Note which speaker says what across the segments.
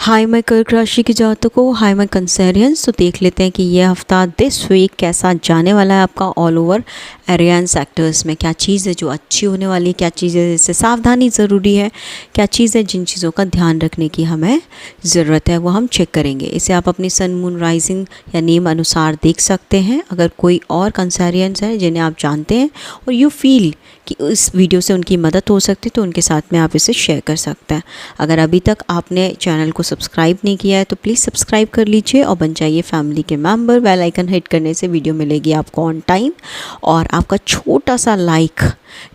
Speaker 1: हाय मैं कर्क राशि के जातकों, हाय मैं कंसेरियंस। तो देख लेते हैं कि ये हफ्ता दिस वीक कैसा जाने वाला है आपका all over area and sectors में। क्या चीज़ है जो अच्छी होने वाली है, क्या चीज़ है जिससे सावधानी ज़रूरी है, क्या चीज़ है जिन चीज़ों का ध्यान रखने की हमें ज़रूरत है, वो हम चेक करेंगे। इसे आप अपनी सन मून राइजिंग या नेम अनुसार देख सकते हैं। अगर कोई और कंसेरियंस है जिन्हें आप जानते हैं और यू फील कि इस वीडियो से उनकी मदद हो सकती है तो उनके साथ में आप इसे शेयर कर सकते हैं। अगर अभी तक आपने चैनल को सब्सक्राइब नहीं किया है तो प्लीज़ सब्सक्राइब कर लीजिए और बन जाइए फैमिली के मेंबर। बेल आइकन हिट करने से वीडियो मिलेगी आपको ऑन टाइम, और आपका छोटा सा लाइक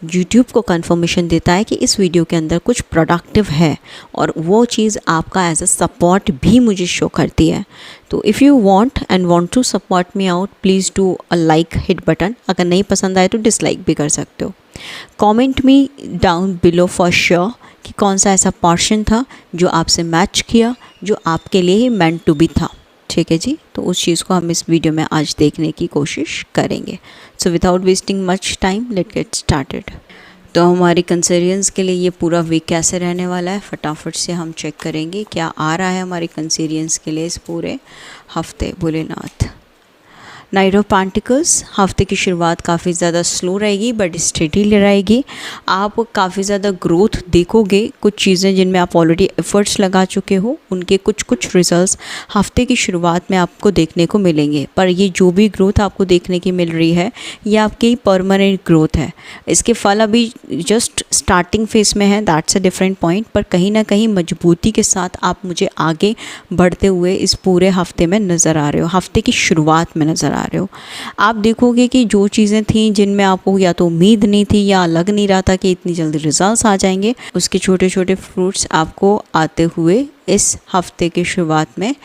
Speaker 1: यूट्यूब को कंफर्मेशन देता है कि इस वीडियो के अंदर कुछ प्रोडक्टिव है, और वो चीज़ आपका एज अ सपोर्ट भी मुझे शो करती है। तो if you want to support me out, please do a like hit button. अगर नहीं पसंद आए तो डिसलाइक भी कर सकते हो। Comment me down below for sure कि कौन सा ऐसा पोर्शन था जो आपसे मैच किया, जो आपके लिए ही मेंट टू बी था। ठीक है जी, तो उस चीज़ को हम इस वीडियो में आज देखने की कोशिश करेंगे। So without wasting much time, let get started. तो हमारी कंसेरियंस के लिए ये पूरा वीक कैसे रहने वाला है, फटाफट से हम चेक करेंगे क्या आ रहा है हमारी कंसेरियंस के लिए इस पूरे हफ्ते। भोलेनाथ। नाइट ऑफ पेंटिकल्स, हफ्ते की शुरुआत काफ़ी ज़्यादा स्लो रहेगी बट स्टेडी रहेगी। आप काफ़ी ज़्यादा ग्रोथ देखोगे। कुछ चीज़ें जिनमें आप ऑलरेडी एफर्ट्स लगा चुके हो, उनके कुछ रिजल्ट्स हफ्ते की शुरुआत में आपको देखने को मिलेंगे। पर ये जो भी ग्रोथ आपको देखने की मिल रही है, ये आपकी परमानेंट ग्रोथ है। इसके फल अभी जस्ट स्टार्टिंग फेज में है, दैट्स अ डिफरेंट पॉइंट। पर कहीं ना कहीं मजबूती के साथ आप मुझे आगे बढ़ते हुए इस पूरे हफ्ते में नज़र आ रहे हो, हफ्ते की शुरुआत में नज़र आ रहे हो। आप देखोगे कि जो चीज़ें थी जिनमें आपको या तो उम्मीद नहीं थी या लग नहीं रहा था कि इतनी जल्दी रिजल्ट्स आ जाएंगे, उसके छोटे छोटे फ्रूट्स आपको आते हुए इस हफ्ते की शुरुआत में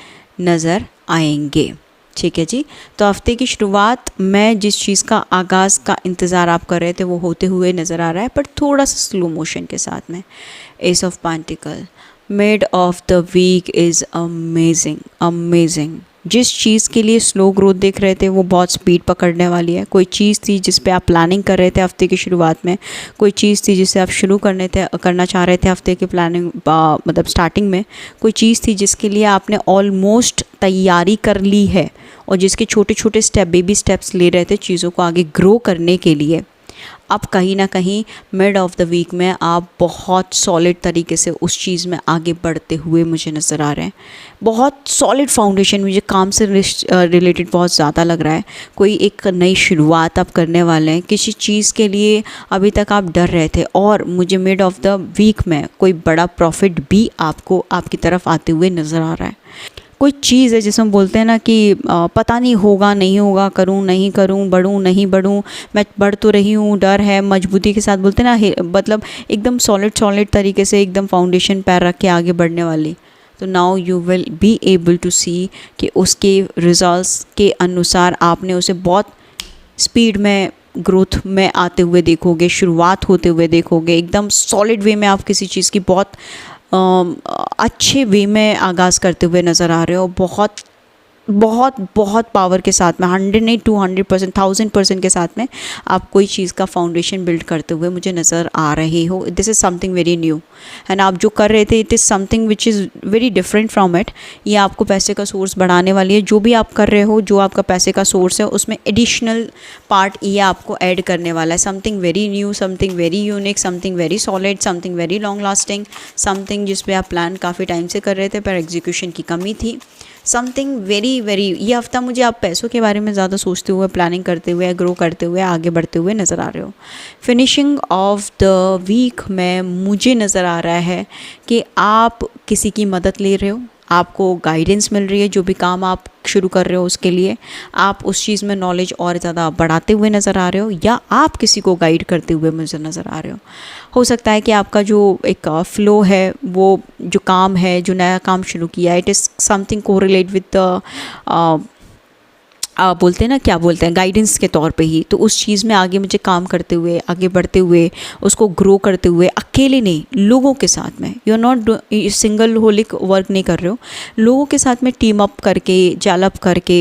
Speaker 1: नज़र आएंगे। ठीक है जी, तो हफ्ते की शुरुआत में जिस चीज़ का आगाज़ का इंतज़ार आप कर रहे थे वो होते हुए नज़र आ रहा है, पर थोड़ा सा स्लो मोशन के साथ में। Ace of pentacles, mid of the week is amazing. जिस चीज़ के लिए स्लो ग्रोथ देख रहे थे वो बहुत स्पीड पकड़ने वाली है। कोई चीज़ थी जिस पे आप प्लानिंग कर रहे थे हफ्ते की शुरुआत में, कोई चीज़ थी जिसे आप करना चाह रहे थे हफ्ते की प्लानिंग मतलब स्टार्टिंग में, कोई चीज़ थी जिसके लिए आपने ऑलमोस्ट तैयारी कर ली है और जिसके छोटे छोटे स्टेप, बेबी स्टेप्स ले रहे थे चीज़ों को आगे ग्रो करने के लिए। अब कहीं ना कहीं मिड ऑफ द वीक में आप बहुत सॉलिड तरीके से उस चीज़ में आगे बढ़ते हुए मुझे नज़र आ रहे हैं। बहुत सॉलिड फाउंडेशन मुझे काम से रिलेटेड बहुत ज़्यादा लग रहा है। कोई एक नई शुरुआत आप करने वाले हैं किसी चीज़ के लिए। अभी तक आप डर रहे थे और मुझे मिड ऑफ द वीक में कोई बड़ा प्रॉफिट भी आपको आपकी तरफ आते हुए नज़र आ रहा है। कोई चीज़ है जिसमें बोलते हैं ना कि पता नहीं होगा नहीं होगा, करूं नहीं करूं, बढ़ूं नहीं बढ़ूं, मैं बढ़ तो रही हूं, डर है। मजबूती के साथ बोलते हैं ना, मतलब एकदम सॉलिड तरीके से एकदम फाउंडेशन पैर रख के आगे बढ़ने वाली। तो now you will be able to see कि उसके रिजल्ट्स के अनुसार आपने उसे बहुत स्पीड में ग्रोथ में आते हुए देखोगे, शुरुआत होते हुए देखोगे। एकदम सॉलिड वे में आप किसी चीज़ की बहुत अच्छे वे में आगाज़ करते हुए नज़र आ रहे हो। बहुत पावर के साथ में, 100 नहीं 200%, 1000% के साथ में आप कोई चीज़ का फाउंडेशन बिल्ड करते हुए मुझे नज़र आ रहे हो। This is something very new and आप जो कर रहे थे it is something which is very different from it. ये आपको पैसे का सोर्स बढ़ाने वाली है। जो भी आप कर रहे हो, जो आपका पैसे का सोर्स है, उसमें एडिशनल पार्ट ये आपको ऐड करने वाला है। Something very new, something very unique, something very solid, something very long lasting, something जिस पे आप प्लान काफ़ी टाइम से कर रहे थे पर एग्जीक्यूशन की कमी थी। समथिंग वेरी ये हफ्ता मुझे आप पैसों के बारे में ज़्यादा सोचते हुए, प्लानिंग करते हुए, ग्रो करते हुए, आगे बढ़ते हुए नज़र आ रहे हो। फिनिशिंग ऑफ द वीक में मुझे नज़र आ रहा है कि आप किसी की मदद ले रहे हो, आपको गाइडेंस मिल रही है। जो भी काम आप शुरू कर रहे हो उसके लिए आप उस चीज़ में नॉलेज और ज़्यादा बढ़ाते हुए नज़र आ रहे हो, या आप किसी को गाइड करते हुए मुझे नज़र आ रहे हो सकता है कि आपका जो एक फ्लो है, वो जो काम है, जो नया काम शुरू किया है, it is something correlate with the बोलते हैं ना, क्या बोलते हैं, गाइडेंस के तौर पे ही। तो उस चीज़ में आगे मुझे काम करते हुए, आगे बढ़ते हुए, उसको ग्रो करते हुए, अकेले नहीं, लोगों के साथ में, you are not single holic work नहीं कर रहे हो, लोगों के साथ में टीम अप करके, जैल अप करके,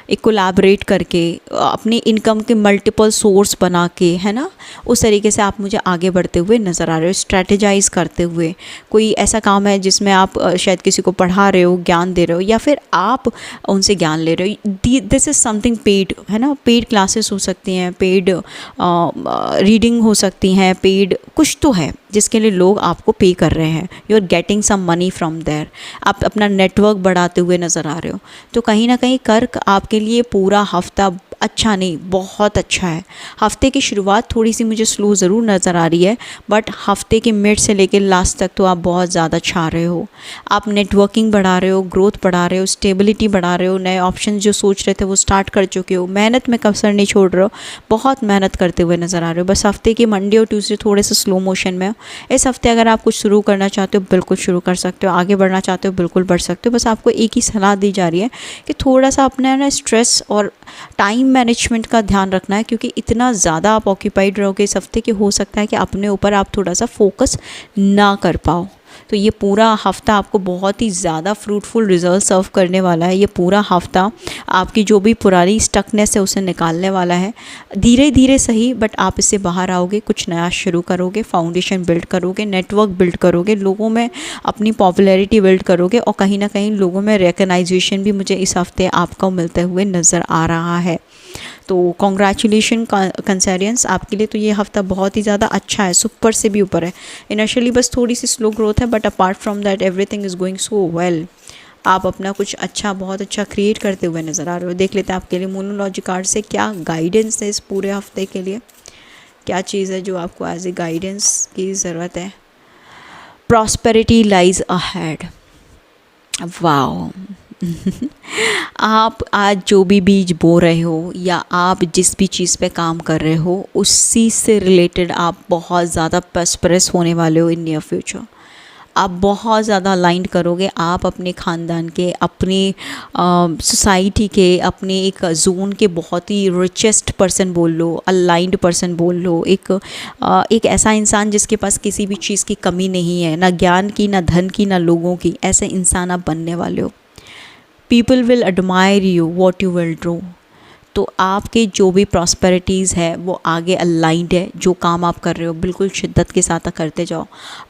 Speaker 1: एक कोलैबोरेट करके, अपनी इनकम के मल्टीपल सोर्स बना के, है ना, उस तरीके से आप मुझे आगे बढ़ते हुए नज़र आ रहे हो, स्ट्रेटेजाइज करते हुए। कोई ऐसा काम है जिसमें आप शायद किसी को पढ़ा रहे हो, ज्ञान दे रहे हो, या फिर आप उनसे ज्ञान ले रहे हो। दिस इज़ समथिंग पेड, है ना, पेड क्लासेस हो सकती हैं, पेड रीडिंग हो सकती हैं, पेड कुछ तो है जिसके लिए लोग आपको पे कर रहे हैं, you are getting some money from there. आप अपना नेटवर्क बढ़ाते हुए नज़र आ रहे हो। तो कहीं ना कहीं कर्क आपके लिए पूरा हफ्ता अच्छा नहीं, बहुत अच्छा है। हफ्ते की शुरुआत थोड़ी सी मुझे स्लो ज़रूर नज़र आ रही है, बट हफ्ते के मिड से लेकर लास्ट तक तो आप बहुत ज़्यादा छा रहे हो। आप नेटवर्किंग बढ़ा रहे हो, ग्रोथ बढ़ा रहे हो, स्टेबिलिटी बढ़ा रहे हो, नए ऑप्शन जो सोच रहे थे वो स्टार्ट कर चुके हो, मेहनत में कसर नहीं छोड़ रहे हो, बहुत मेहनत करते हुए नज़र आ रहे हो। बस हफ्ते के मंडे और ट्यूसडे थोड़े से स्लो मोशन में हो। इस हफ्ते अगर आप कुछ शुरू करना चाहते हो बिल्कुल शुरू कर सकते हो, आगे बढ़ना चाहते हो बिल्कुल बढ़ सकते हो। बस आपको एक ही सलाह दी जा रही है कि थोड़ा सा अपने ना स्ट्रेस और टाइम मैनेजमेंट का ध्यान रखना है, क्योंकि इतना ज़्यादा आप ऑक्यूपाइड रहोगे इस हफ्ते कि हो सकता है कि अपने ऊपर आप थोड़ा सा फोकस ना कर पाओ। तो ये पूरा हफ्ता आपको बहुत ही ज़्यादा फ्रूटफुल रिजल्ट सर्व करने वाला है। ये पूरा हफ्ता आपकी जो भी पुरानी स्टकनेस है उसे निकालने वाला है, धीरे धीरे सही, बट आप इससे बाहर आओगे, कुछ नया शुरू करोगे, फाउंडेशन बिल्ड करोगे, नेटवर्क बिल्ड करोगे, लोगों में अपनी पॉपुलैरिटी बिल्ड करोगे, और कहीं ना कहीं लोगों में रिकग्नाइजेशन भी मुझे इस हफ्ते आपको मिलते हुए नज़र आ रहा है। तो कॉन्ग्रेचुलेशन कंसेरियंस, आपके लिए तो ये हफ्ता बहुत ही ज़्यादा अच्छा है, सुपर से भी ऊपर है। इनिशियली बस थोड़ी सी स्लो ग्रोथ है, but apart from that everything is going so well. आप अपना कुछ अच्छा, बहुत अच्छा क्रिएट करते हुए नज़र आ रहे हो। देख लेते हैं आपके लिए मोनोलॉजी कार्ड से क्या गाइडेंस है इस पूरे हफ्ते के लिए, क्या चीज़ है जो आपको एज ए गाइडेंस की ज़रूरत है। Prosperity lies ahead, wow. आप आज जो भी बीज बो रहे हो, या आप जिस भी चीज़ पे काम कर रहे हो, उसी से रिलेटेड आप बहुत ज़्यादा प्रॉस्पेरस होने वाले हो इन नियर फ्यूचर। आप बहुत ज़्यादा अलाइंड करोगे, आप अपने ख़ानदान के, अपने सोसाइटी के, अपने एक जोन के बहुत ही रिचेस्ट पर्सन बोल लो, अलाइंड पर्सन बोल लो, एक ऐसा इंसान जिसके पास किसी भी चीज़ की कमी नहीं है, ना ज्ञान की, ना धन की, ना लोगों की, ऐसे इंसान आप बनने वाले हो। People will admire you what you will do. तो आपके जो भी प्रॉस्पेरिटीज़ है वो आगे अलाइंड है। जो काम आप कर रहे हो बिल्कुल शिद्दत के साथ करते जाओ,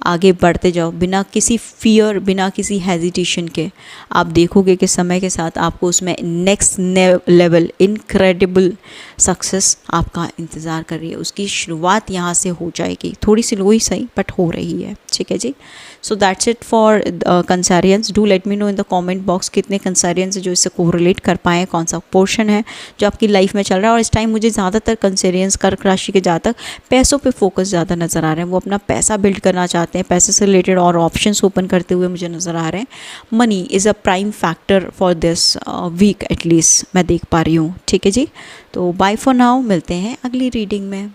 Speaker 1: आगे बढ़ते जाओ, बिना किसी फियर, बिना किसी हेजिटेशन के। आप देखोगे कि समय के साथ आपको उसमें नेक्स्ट लेवल इनक्रेडिबल सक्सेस आपका इंतज़ार कर रही है। उसकी शुरुआत यहाँ से हो जाएगी, थोड़ी सी लो ही सही, बट हो रही है। ठीक है जी। So that's it for contrarians. Do let me know in the comment box कितने कंसेरियंस जो इससे कोरिलेट कर पाएँ, कौन सा पोर्शन है जो आपकी लाइफ में चल रहा है। और इस टाइम मुझे ज़्यादातर कंसेरियंस, कर्क राशि के जातक पैसों पे फोकस ज़्यादा नज़र आ रहे हैं। वो अपना पैसा बिल्ड करना चाहते हैं, पैसे से रिलेटेड और ऑप्शंस ओपन करते हुए मुझे नज़र आ रहे हैं। Money is a prime factor for this week at least, मैं देख पा रही हूँ। ठीक है जी। तो बाय फॉर नाउ, मिलते हैं अगली रीडिंग में।